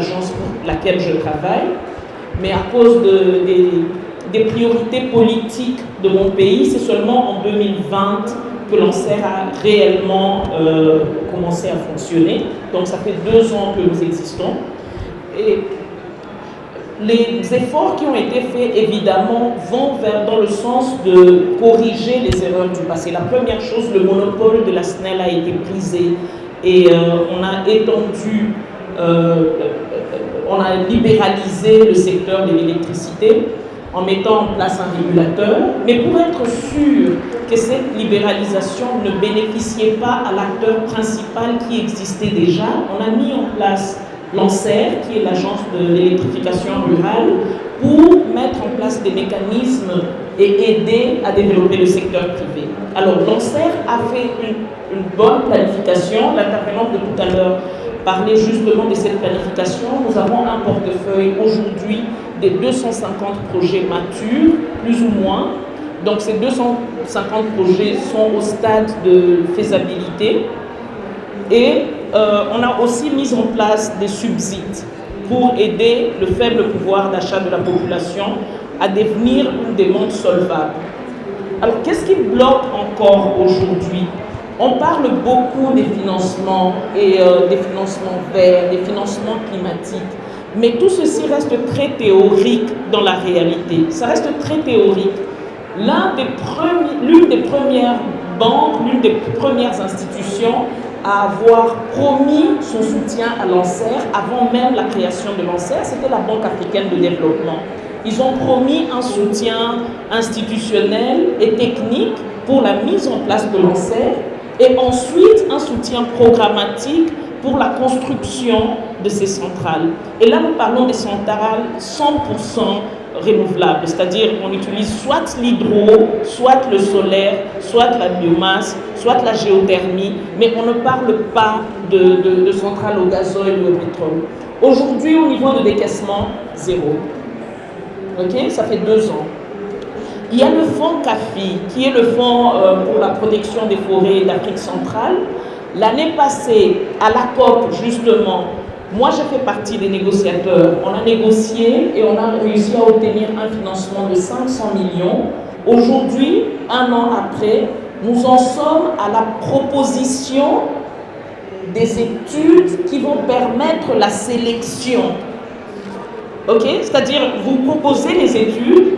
l'agence pour laquelle je travaille, mais à cause des priorités politiques de mon pays, c'est seulement en 2020 que l'ANSER a réellement commencé à fonctionner. Donc ça fait 2 ans que nous existons. Et les efforts qui ont été faits, évidemment, vont dans le sens de corriger les erreurs du passé. La première chose, le monopole de la SNEL a été brisé et on a étendu, on a libéralisé le secteur de l'électricité en mettant en place un régulateur. Mais pour être sûr que cette libéralisation ne bénéficiait pas à l'acteur principal qui existait déjà, on a mis en place l'ANSER, qui est l'agence de l'électrification rurale, pour mettre en place des mécanismes et aider à développer le secteur privé. Alors l'ANSER a fait une bonne planification. L'intervenante de tout à l'heure parlait justement de cette planification. Nous avons un portefeuille aujourd'hui des 250 projets matures, plus ou moins. Donc ces 250 projets sont au stade de faisabilité. Et on a aussi mis en place des subsides pour aider le faible pouvoir d'achat de la population à devenir une demande solvable. Alors, qu'est-ce qui bloque encore aujourd'hui? On parle beaucoup des financements et des financements verts, des financements climatiques, mais tout ceci reste très théorique dans la réalité. Ça reste très théorique. L'une des premières banques, l'une des premières institutions à avoir promis son soutien à l'ANSER avant même la création de l'ANSER, c'était la Banque africaine de développement. Ils ont promis un soutien institutionnel et technique pour la mise en place de l'ANSER et ensuite un soutien programmatique pour la construction de ces centrales. Et là, nous parlons des centrales 100% renouvelables, c'est-à-dire qu'on utilise soit l'hydro, soit le solaire, soit la biomasse, soit la géothermie, mais on ne parle pas de centrales au gazoil ou au pétrole. Aujourd'hui, au niveau de décaissement, 0. Ok, ça fait 2 ans. Il y a le fonds CAFI, qui est le fonds pour la protection des forêts d'Afrique centrale. L'année passée, à la COP, justement, moi, j'ai fait partie des négociateurs. On a négocié et on a réussi à obtenir un financement de 500 millions. Aujourd'hui, 1 an après, nous en sommes à la proposition des études qui vont permettre la sélection. Ok? C'est-à-dire, vous proposez les études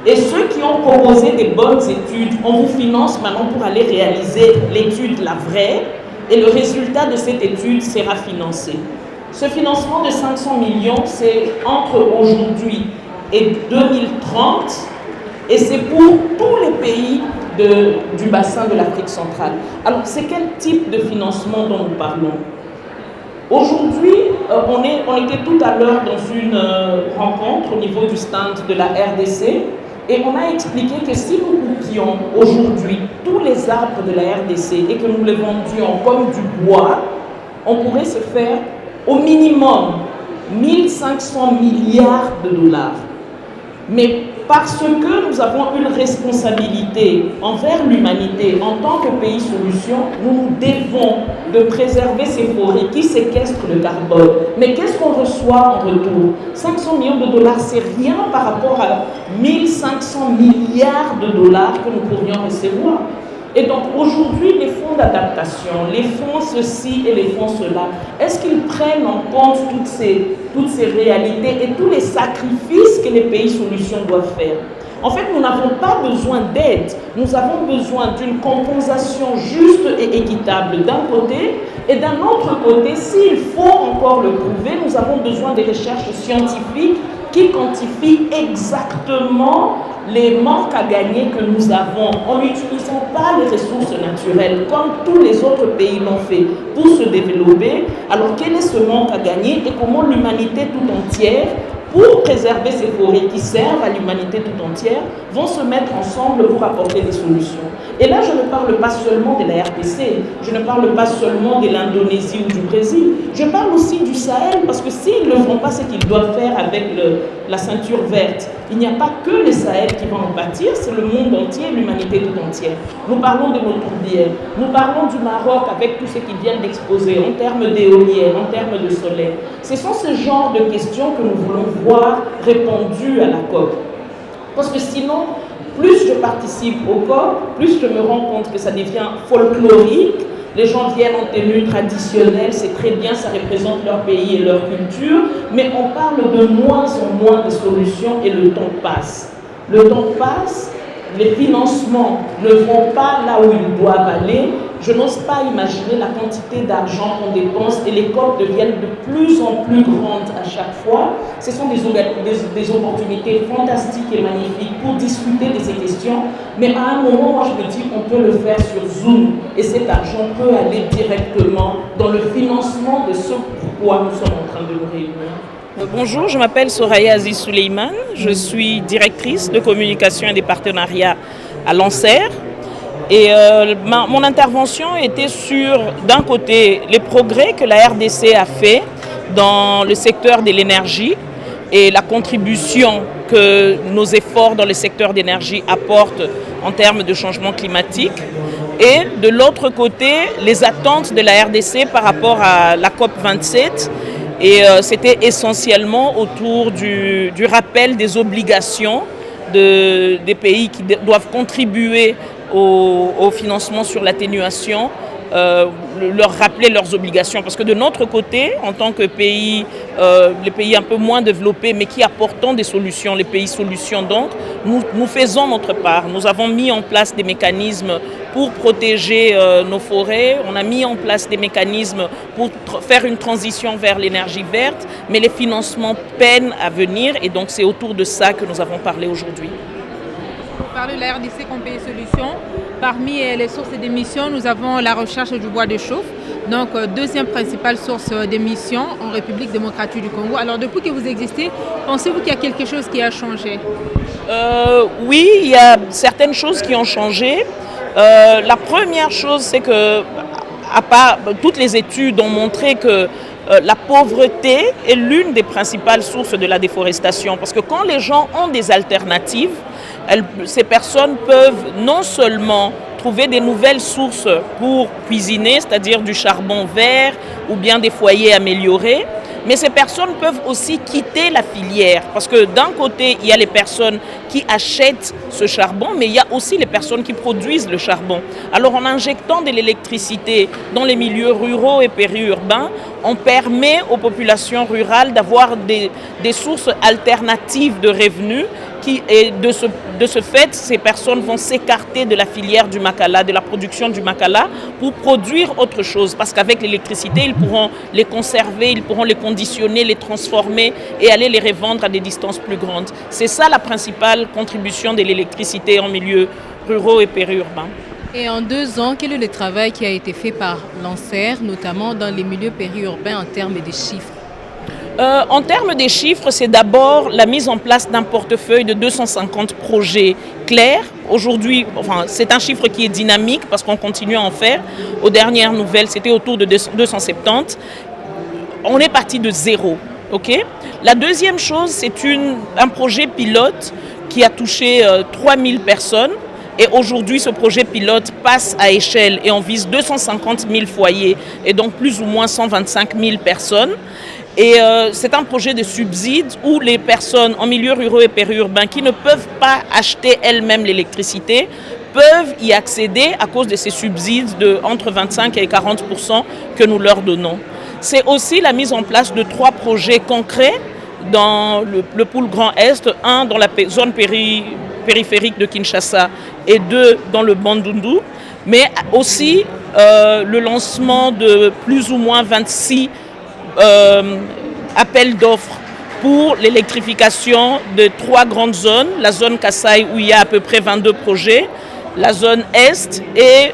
et ceux qui ont proposé des bonnes études, on vous finance maintenant pour aller réaliser l'étude, la vraie, et le résultat de cette étude sera financé. Ce financement de 500 millions, c'est entre aujourd'hui et 2030 et c'est pour tous les pays du bassin de l'Afrique centrale. Alors, c'est quel type de financement dont nous parlons? Aujourd'hui, on était tout à l'heure dans une rencontre au niveau du stand de la RDC et on a expliqué que si nous coupions aujourd'hui tous les arbres de la RDC et que nous les vendions comme du bois, on pourrait se faire au minimum 1500 milliards de dollars. Mais parce que nous avons une responsabilité envers l'humanité en tant que pays solution, nous nous devons de préserver ces forêts qui séquestrent le carbone. Mais qu'est-ce qu'on reçoit en retour? 500 millions de dollars, c'est rien par rapport à 1500 milliards de dollars que nous pourrions recevoir. Et donc aujourd'hui, les fonds d'adaptation, les fonds ceci et les fonds cela, est-ce qu'ils prennent en compte toutes ces réalités et tous les sacrifices que les pays solutions doivent faire? En fait, nous n'avons pas besoin d'aide, nous avons besoin d'une compensation juste et équitable d'un côté, et d'un autre côté, s'il faut encore le prouver, nous avons besoin des recherches scientifiques qui quantifient exactement les manques à gagner que nous avons en n'utilisant pas les ressources naturelles comme tous les autres pays l'ont fait pour se développer. Alors quel est ce manque à gagner et comment l'humanité tout entière pour préserver ces forêts qui servent à l'humanité tout entière, vont se mettre ensemble pour apporter des solutions. Et là, je ne parle pas seulement de la RDC, je ne parle pas seulement de l'Indonésie ou du Brésil, je parle aussi du Sahel, parce que s'ils ne font pas ce qu'ils doivent faire avec la ceinture verte, il n'y a pas que le Sahel qui va en pâtir, c'est le monde entier, l'humanité tout entière. Nous parlons de nos tourbières, nous parlons du Maroc avec tout ce qu'ils viennent d'exposer en termes d'éoliennes, en termes de soleil. Ce sont ce genre de questions que nous voulons voir répondues à la COP. Parce que sinon, plus je participe au COP, plus je me rends compte que ça devient folklorique. Les gens viennent en tenue traditionnelle, c'est très bien, ça représente leur pays et leur culture, mais on parle de moins en moins de solutions et le temps passe. Le temps passe, les financements ne vont pas là où ils doivent aller. Je n'ose pas imaginer la quantité d'argent qu'on dépense et les COP deviennent de plus en plus grandes à chaque fois. Ce sont des opportunités fantastiques et magnifiques pour discuter de ces questions. Mais à un moment, moi je me dis qu'on peut le faire sur Zoom et cet argent peut aller directement dans le financement de ce pourquoi nous sommes en train de nous réunir. Bonjour, je m'appelle Soraya Aziz Souleymane, je suis directrice de communication et des partenariats à l'ANSER. Et mon intervention était sur, d'un côté, les progrès que la RDC a fait dans le secteur de l'énergie et la contribution que nos efforts dans le secteur d'énergie apportent en termes de changement climatique. Et de l'autre côté, les attentes de la RDC par rapport à la COP27. Et c'était essentiellement autour du rappel des obligations des pays qui doivent contribuer au financement sur l'atténuation, leur rappeler leurs obligations. Parce que de notre côté, en tant que pays, les pays un peu moins développés, mais qui apportons des solutions, les pays solutions donc, nous faisons notre part. Nous avons mis en place des mécanismes pour protéger nos forêts. On a mis en place des mécanismes pour faire une transition vers l'énergie verte, mais les financements peinent à venir et donc c'est autour de ça que nous avons parlé aujourd'hui. On parle de la RDC comme pays solution. Parmi les sources d'émissions, nous avons la recherche du bois de chauffe, donc deuxième principale source d'émissions en République démocratique du Congo. Alors depuis que vous existez, pensez-vous qu'il y a quelque chose qui a changé? Oui, il y a certaines choses qui ont changé. La première chose, c'est que toutes les études ont montré que la pauvreté est l'une des principales sources de la déforestation. Parce que quand les gens ont des alternatives, ces personnes peuvent non seulement trouver des nouvelles sources pour cuisiner, c'est-à-dire du charbon vert ou bien des foyers améliorés, mais ces personnes peuvent aussi quitter la filière. Parce que d'un côté, il y a les personnes qui achètent ce charbon, mais il y a aussi les personnes qui produisent le charbon. Alors en injectant de l'électricité dans les milieux ruraux et périurbains, on permet aux populations rurales d'avoir des sources alternatives de revenus et de ce fait, ces personnes vont s'écarter de la filière du makala, de la production du makala, pour produire autre chose. Parce qu'avec l'électricité, ils pourront les conserver, ils pourront les conditionner, les transformer et aller les revendre à des distances plus grandes. C'est ça la principale contribution de l'électricité en milieu ruraux et périurbains. Et en 2 ans, quel est le travail qui a été fait par l'ANSER, notamment dans les milieux périurbains en termes de chiffres? En termes des chiffres, c'est d'abord la mise en place d'un portefeuille de 250 projets clairs. Aujourd'hui, c'est un chiffre qui est dynamique parce qu'on continue à en faire. Aux dernières nouvelles, c'était autour de 270. On est parti de zéro. Okay? La deuxième chose, c'est un projet pilote qui a touché 3000 personnes. Et aujourd'hui, ce projet pilote passe à échelle et on vise 250 000 foyers et donc plus ou moins 125 000 personnes. Et c'est un projet de subside où les personnes en milieu rural et périurbain qui ne peuvent pas acheter elles-mêmes l'électricité peuvent y accéder à cause de ces subsides de entre 25 et 40% que nous leur donnons. C'est aussi la mise en place de 3 projets concrets dans le pôle Grand Est, un dans la zone périphérique de Kinshasa et 2 dans le Bandundu, mais aussi le lancement de plus ou moins 26 appel d'offres pour l'électrification de 3 grandes zones, la zone Kasaï où il y a à peu près 22 projets, la zone Est et